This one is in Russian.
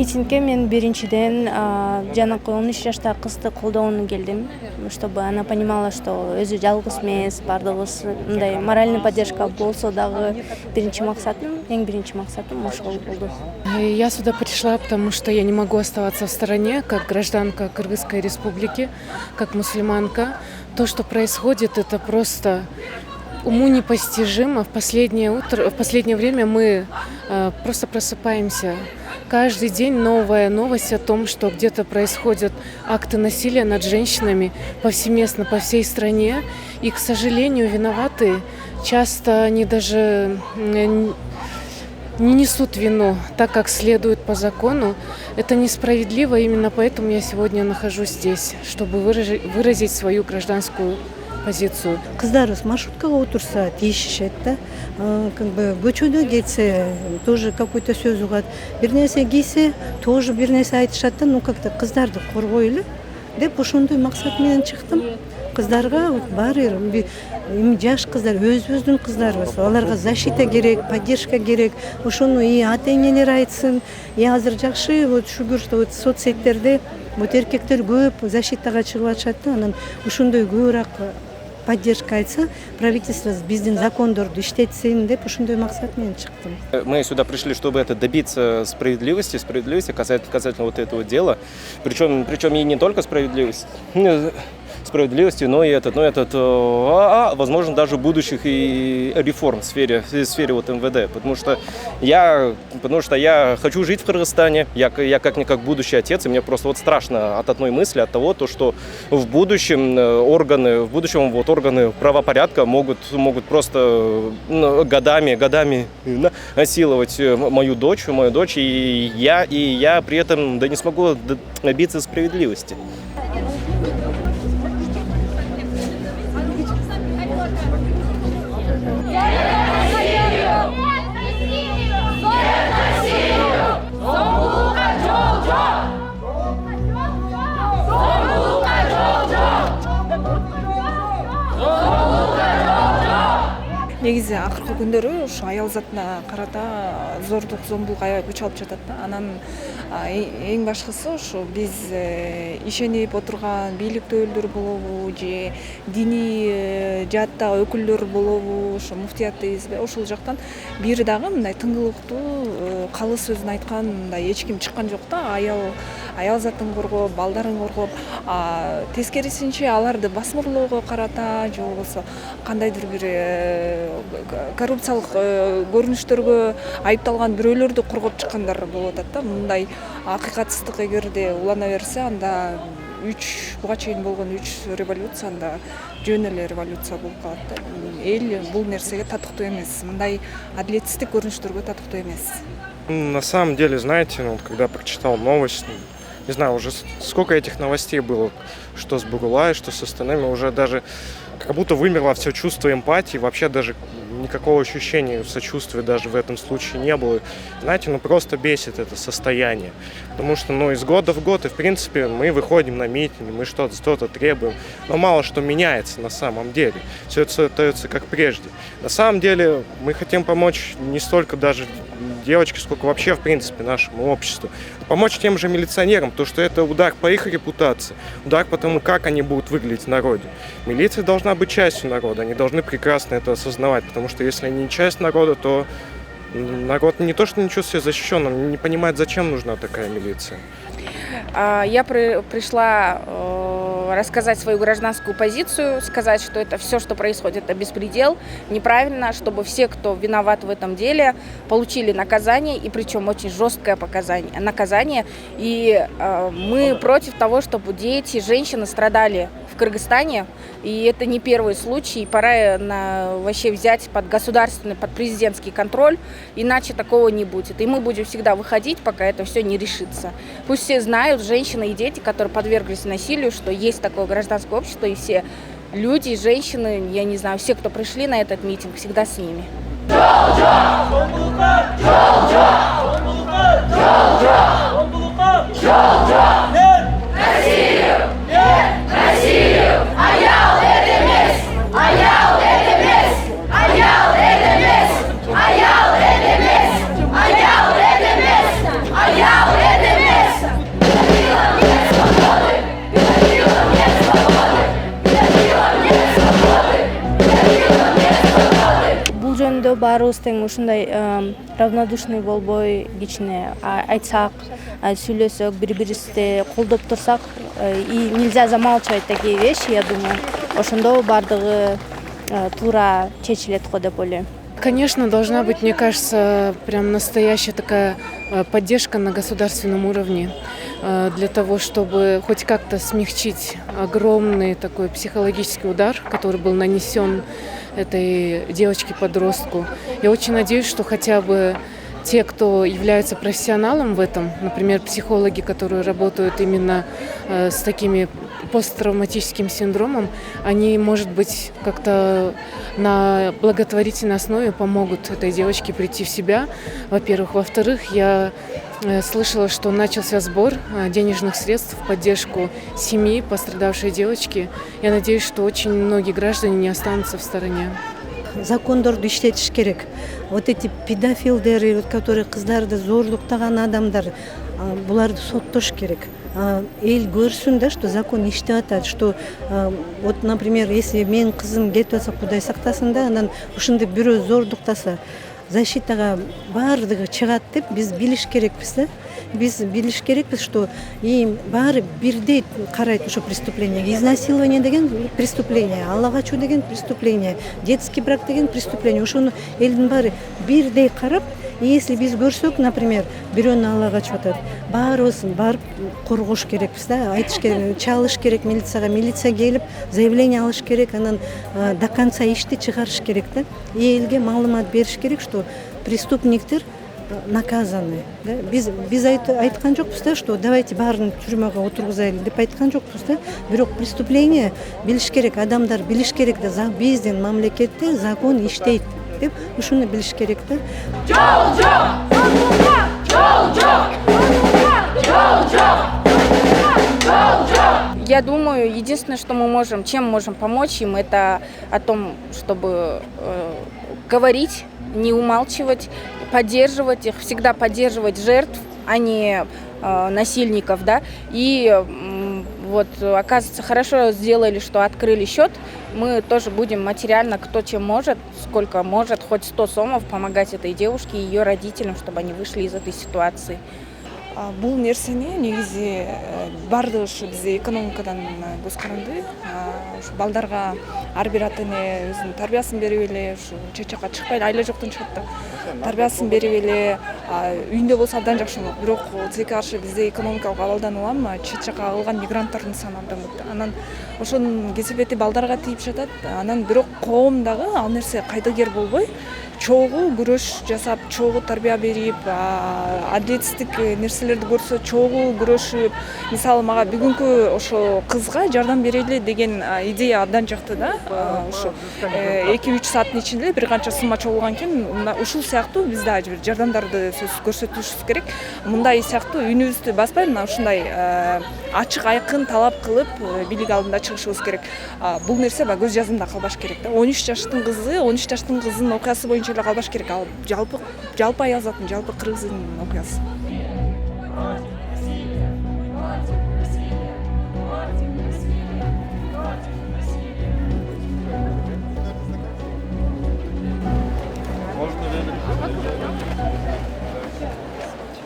митингке мен биринчиден жанакы 13 жаштагы кызды колдоону келдим, чтобы она понимала, что өзү жалгыз эмес, бардыгыбыз мындай моральный поддержка болсо дагы эң биринчи максатым ошол болду. Я сюда пришла, потому что я не могу оставаться в стороне, как гражданка Кыргызской республики, как мусульманка. То, что происходит, это просто уму непостижимо. В последнее время мы просто просыпаемся. Каждый день новая новость о том, что где-то происходят акты насилия над женщинами повсеместно по всей стране. И, к сожалению, виноваты часто они даже не несут вину так, как следует по закону. Это несправедливо, именно поэтому я сегодня нахожусь здесь, чтобы выразить свою гражданскую позицию. Кыздарыбыз маршруткага отурса тийишишет да. Как бы көчөдө кетсе тоже какой-то сөз угат. Бир нерсе кийсе тоже бир нерсе айтышат да, ну как-то кыздарды коргойлу деп ошондой максат менен чыктым. Кыздарга баары эми жаш кыздар, өзүбүздүн кыздарыбыз, аларга защита керек, поддержка керек. Ошону и ата-энелер айтсын. И азыр жакшы, вот шүгүр, что вот соцсеттерде вот эркектер көп защитага чыгып атышат да, анан ошондой көбүрөөк поддержка айтса, правительство биздин закондорду иштетсин деп ошондой максат менен чыктым. Мы сюда пришли, чтобы добиться справедливости касательно вот этого дела. Причем и не только справедливости, но и возможно, даже будущих и реформ в сфере вот МВД. Потому что я хочу жить в Кыргызстане, я как-никак будущий отец, и мне просто вот страшно от одной мысли, от того, что в будущем органы правопорядка могут просто годами насиловать мою дочь, и я при этом не смогу добиться справедливости. Негизи акыркы күндөрү ушу аял затына карата зордук, зомбулук аябай күч алып жатат да. Анан эң башкысы ушу биз ишенип отурган бийликтүүлөр болобу же диний жааттагы өкүлдөр болобу, ошо муфтиятыбызбы, ошол жактан бири дагы мындай тыңгылыктуу калыс сөзүн айткан мындай эч ким чыккан жок да. Аял затын коргоп, балдарын коргоп, тескерисинче аларды басмырлоого карата же болбосо кандайдыр бир коррупциялык көрүнүштөргө айыпталган бирөөлөрдү коргоп чыккандар болуп атат да. Мындай акыйкатсыздык эгерде улана берсе, анда буга чейин болгон 3 революция анда жөн эле революция болуп калат да. Эл бул нерсеге татыктуу эмес, мындай адилетсиздик көрүнүштөргө татыктуу эмес. На самом деле, знаете, когда прочитал новость, не знаю, уже сколько этих новостей было, что с Бугулай, что с остальными, уже даже как будто вымерло все чувство эмпатии, вообще даже никакого ощущения сочувствия даже в этом случае не было. Знаете, просто бесит это состояние, потому что, из года в год, и в принципе мы выходим на митинги, мы что-то требуем, но мало что меняется на самом деле, все это остается как прежде. На самом деле мы хотим помочь не столько даже девочке, сколько вообще в принципе нашему обществу. Помочь тем же милиционерам, то что это удар по их репутации, удар по тому, как они будут выглядеть в народе. Милиция должна быть частью народа, они должны прекрасно это осознавать, потому что если они не часть народа, то народ не то что не чувствует себя защищенным, не понимает, зачем нужна такая милиция. Я пришла рассказать свою гражданскую позицию, сказать, что это все, что происходит, это беспредел, неправильно, чтобы все, кто виноват в этом деле, получили наказание, и причем очень жесткое наказание. И мы против того, чтобы дети, женщины страдали в Кыргызстане, и это не первый случай. Пора вообще взять под государственный, под президентский контроль, иначе такого не будет. И мы будем всегда выходить, пока это все не решится. Пусть все знают, женщины и дети, которые подверглись насилию, что есть такое гражданское общество, и все люди, женщины, я не знаю, все, кто пришли на этот митинг, всегда с ними. Ayal edemez. баарыбыз тең ушундай равнодушный болбой, кичине айтсак, сүйлөсөк, бири-бирибизди колдоп турсак, и нельзя замалчивать такие вещи, я думаю. Ошондо бардыгы туура чечилет го деп ойлойм. Конечно, должна быть, мне кажется, прям настоящая такая поддержка на государственном уровне для того, чтобы хоть как-то смягчить огромный такой психологический удар, который был нанесен этой девочке-подростку. Я очень надеюсь, что хотя бы те, кто являются профессионалом в этом, например, психологи, которые работают именно с такими посттравматическим синдромом, они, может быть, как-то на благотворительной основе помогут этой девочке прийти в себя, во-первых. Во-вторых, я слышала, что начался сбор денежных средств в поддержку семьи пострадавшей девочки. Я надеюсь, что очень многие граждане не останутся в стороне. Закондорду иштетиш керек. Вот эти педофилдер, которые кыздарды зорлуктаган адамдар, буларды соттош керек. Эл көрсүн да, что закон иштеп атат, что вот, например, если менин кызым кетип атса, Кудай сактасын да, анан ушундай бирөө зордуктаса, защитага баардыгы чыгат деп биз билиш керекпиз да. Биз билиш керекпиз, что баары бирдей карайт ошо преступление. Изнасилование деген преступление, ала качуу деген преступление, детский брак деген преступление. Ошону элдин баары бирдей карап, и если биз көрсөк, например, бирөөнү ала качып атат, баарыбыз барып коргош керекпиз да, айтыш керек, чалыш керек милицияга, милиция келип заявление алыш керек, анан до конца ишти чыгарыш керек да. И элге маалымат бериш керек, что преступниктер наказаны. Да? Биз айткан жокпуз да, что давайте баарын түрмөгө отургузайлы деп айткан жокпуз да. Бирок преступление билиш керек, адамдар билиш керек да, биздин мамлекетте закон иштейт деп ушуну билиш керек да. Жол жок! Жол жок! Жол жок! Жол жок! Я думаю, единственное, что мы можем, чем можем помочь им, это о том, чтобы говорить, не умалчивать, поддерживать их, всегда поддерживать жертв, а не насильников, да. И вот, оказывается, хорошо сделали, что открыли счет. Мы тоже будем материально, кто чем может, сколько может, хоть 100 сомов помогать этой девушке и ее родителям, чтобы они вышли из этой ситуации. Бул нерсени негизи бардыгы ушу бизде экономикадан көз каранды. Ушу балдарга ар бир ата эне өзүнүн тарбиясын берип эле, ушу чечакка чыкпайт, айла жоктон чыгат да. Тарбиясын берип эле, үйүндө болсо абдан жакшы болот. Бирок тилекке каршы бизде экономикалык абалдан улам чечакка алган мигранттардын саны абдан көп. Анан ошонун кесепети балдарга тийип жатат. Анан бирок коом дагы ал нерсе кайдыгер болбой, чогуу күрөш жасап, чогуу тарбия берип, адилетсиздик нерселерди көрсө чогуу күрөшүп, мисалы мага бүгүнкү ошо кызга жардам берели деген идея абдан жакты да. Ошо 2-3 сааттын ичинде бир канча сумма чогулган экен, ушул сыяктуу биз да жардамдарды көрсөтүшүбүз керек. Мындай сыяктуу үнүбүздү баспай, мына ушундай ачык айкын талап кылып бийлик алдында чыгышыбыз керек. Бул нерсе көз жазымда калбаш керек да. 13 жаштын кызынын окуясы боюнча эле калбаш керек. Ал жалпы аял заттын, жалпы кыргыздын окуясы.